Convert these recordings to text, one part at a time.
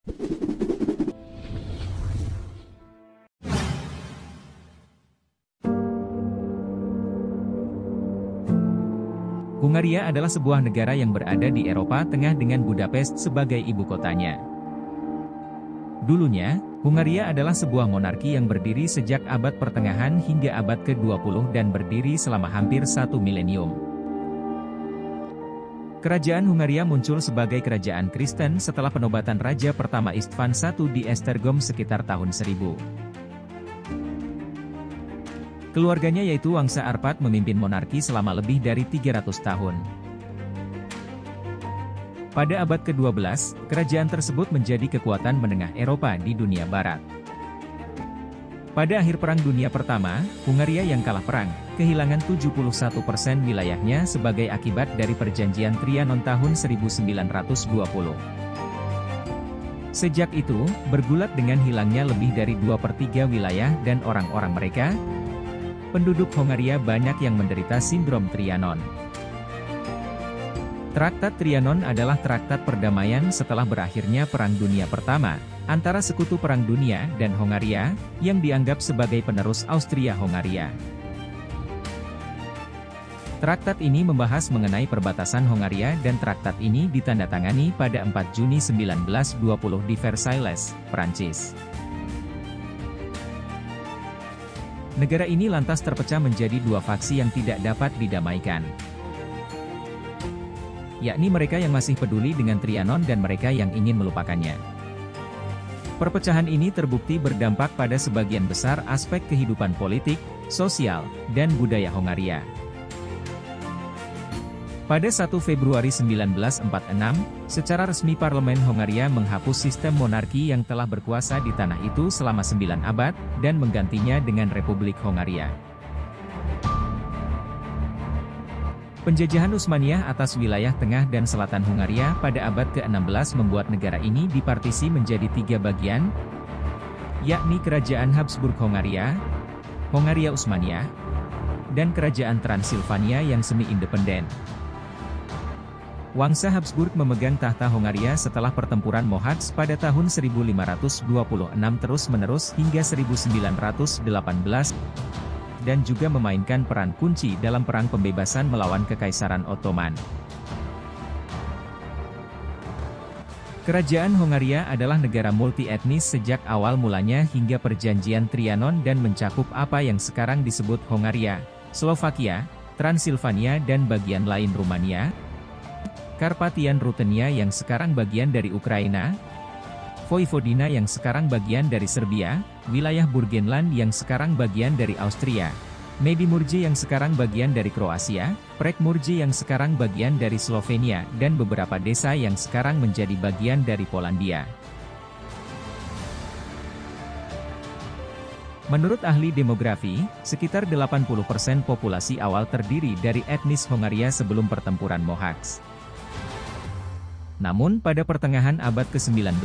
Hungaria adalah sebuah negara yang berada di Eropa Tengah dengan Budapest sebagai ibu kotanya. Dulunya, Hungaria adalah sebuah monarki yang berdiri sejak abad pertengahan hingga abad ke-20 dan berdiri selama hampir 1 milenium. Kerajaan Hungaria muncul sebagai kerajaan Kristen setelah penobatan Raja pertama István I di Esztergom sekitar tahun 1000. Keluarganya yaitu Wangsa Arpad memimpin monarki selama lebih dari 300 tahun. Pada abad ke-12, kerajaan tersebut menjadi kekuatan menengah Eropa di dunia barat. Pada akhir Perang Dunia Pertama, Hungaria yang kalah perang, kehilangan 71% wilayahnya sebagai akibat dari Perjanjian Trianon tahun 1920. Sejak itu, bergulat dengan hilangnya lebih dari 2/3 wilayah dan orang-orang mereka, penduduk Hungaria banyak yang menderita sindrom Trianon. Traktat Trianon adalah traktat perdamaian setelah berakhirnya Perang Dunia Pertama, antara Sekutu Perang Dunia dan Hongaria, yang dianggap sebagai penerus Austria-Hongaria. Traktat ini membahas mengenai perbatasan Hongaria dan traktat ini ditandatangani pada 4 Juni 1920 di Versailles, Prancis. Negara ini lantas terpecah menjadi dua faksi yang tidak dapat didamaikan, yakni mereka yang masih peduli dengan Trianon dan mereka yang ingin melupakannya. Perpecahan ini terbukti berdampak pada sebagian besar aspek kehidupan politik, sosial, dan budaya Hongaria. Pada 1 Februari 1946, secara resmi Parlemen Hongaria menghapus sistem monarki yang telah berkuasa di tanah itu selama 9 abad, dan menggantinya dengan Republik Hongaria. Penjajahan Utsmaniyah atas wilayah tengah dan selatan Hungaria pada abad ke-16 membuat negara ini dipartisi menjadi 3 bagian, yakni Kerajaan Habsburg Hongaria, Hongaria Utsmaniyah, dan Kerajaan Transilvania yang semi-independen. Wangsa Habsburg memegang tahta Hongaria setelah pertempuran Mohacs pada tahun 1526 terus-menerus hingga 1918, dan juga memainkan peran kunci dalam perang pembebasan melawan Kekaisaran Ottoman. Kerajaan Hongaria adalah negara multi-etnis sejak awal mulanya hingga Perjanjian Trianon dan mencakup apa yang sekarang disebut Hongaria, Slovakia, Transilvania dan bagian lain Rumania, Karpatian Rutenia yang sekarang bagian dari Ukraina, Voivodina yang sekarang bagian dari Serbia, wilayah Burgenland yang sekarang bagian dari Austria, Medimurje yang sekarang bagian dari Kroasia, Prekmurje yang sekarang bagian dari Slovenia, dan beberapa desa yang sekarang menjadi bagian dari Polandia. Menurut ahli demografi, sekitar 80% populasi awal terdiri dari etnis Hongaria sebelum pertempuran Mohacs. Namun pada pertengahan abad ke-19,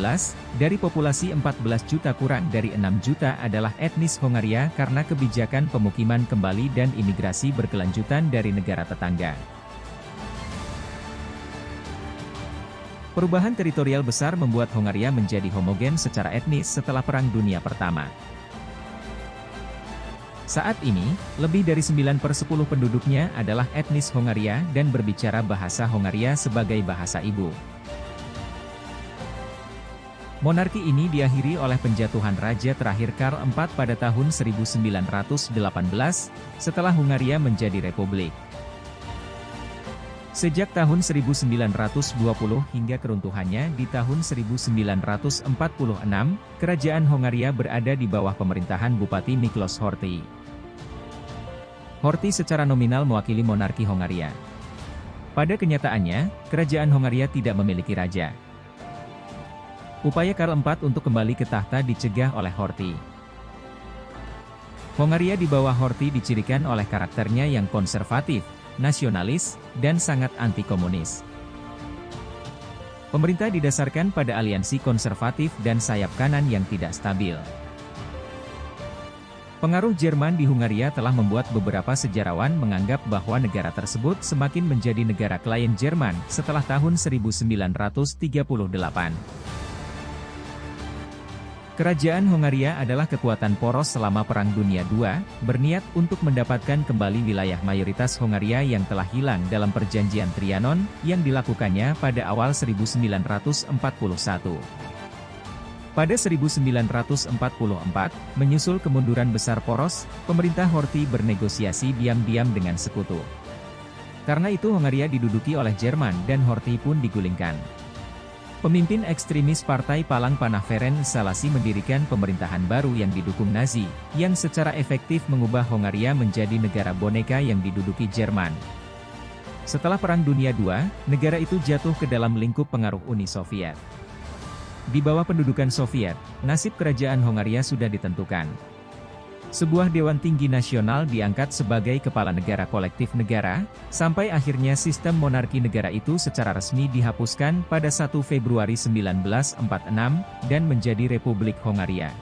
dari populasi 14 juta kurang dari 6 juta adalah etnis Hongaria karena kebijakan pemukiman kembali dan imigrasi berkelanjutan dari negara tetangga. Perubahan teritorial besar membuat Hongaria menjadi homogen secara etnis setelah Perang Dunia Pertama. Saat ini, lebih dari 9/10 penduduknya adalah etnis Hongaria dan berbicara bahasa Hongaria sebagai bahasa ibu. Monarki ini diakhiri oleh penjatuhan Raja terakhir Karl IV pada tahun 1918, setelah Hungaria menjadi republik. Sejak tahun 1920 hingga keruntuhannya di tahun 1946, Kerajaan Hongaria berada di bawah pemerintahan Bupati Miklos Horthy. Horthy secara nominal mewakili monarki Hongaria. Pada kenyataannya, Kerajaan Hongaria tidak memiliki raja. Upaya Karl IV untuk kembali ke tahta dicegah oleh Horthy. Hongaria di bawah Horthy dicirikan oleh karakternya yang konservatif, nasionalis, dan sangat anti-komunis. Pemerintah didasarkan pada aliansi konservatif dan sayap kanan yang tidak stabil. Pengaruh Jerman di Hungaria telah membuat beberapa sejarawan menganggap bahwa negara tersebut semakin menjadi negara klien Jerman setelah tahun 1938. Kerajaan Hongaria adalah kekuatan poros selama Perang Dunia II, berniat untuk mendapatkan kembali wilayah mayoritas Hongaria yang telah hilang dalam Perjanjian Trianon, yang dilakukannya pada awal 1941. Pada 1944, menyusul kemunduran besar poros, pemerintah Horthy bernegosiasi diam-diam dengan sekutu. Karena itu Hongaria diduduki oleh Jerman dan Horthy pun digulingkan. Pemimpin ekstremis Partai Palang Panah Ferenc Szalasi mendirikan pemerintahan baru yang didukung Nazi, yang secara efektif mengubah Hongaria menjadi negara boneka yang diduduki Jerman. Setelah Perang Dunia II, negara itu jatuh ke dalam lingkup pengaruh Uni Soviet. Di bawah pendudukan Soviet, nasib kerajaan Hongaria sudah ditentukan. Sebuah Dewan Tinggi Nasional diangkat sebagai kepala negara kolektif negara, sampai akhirnya sistem monarki negara itu secara resmi dihapuskan pada 1 Februari 1946, dan menjadi Republik Hongaria.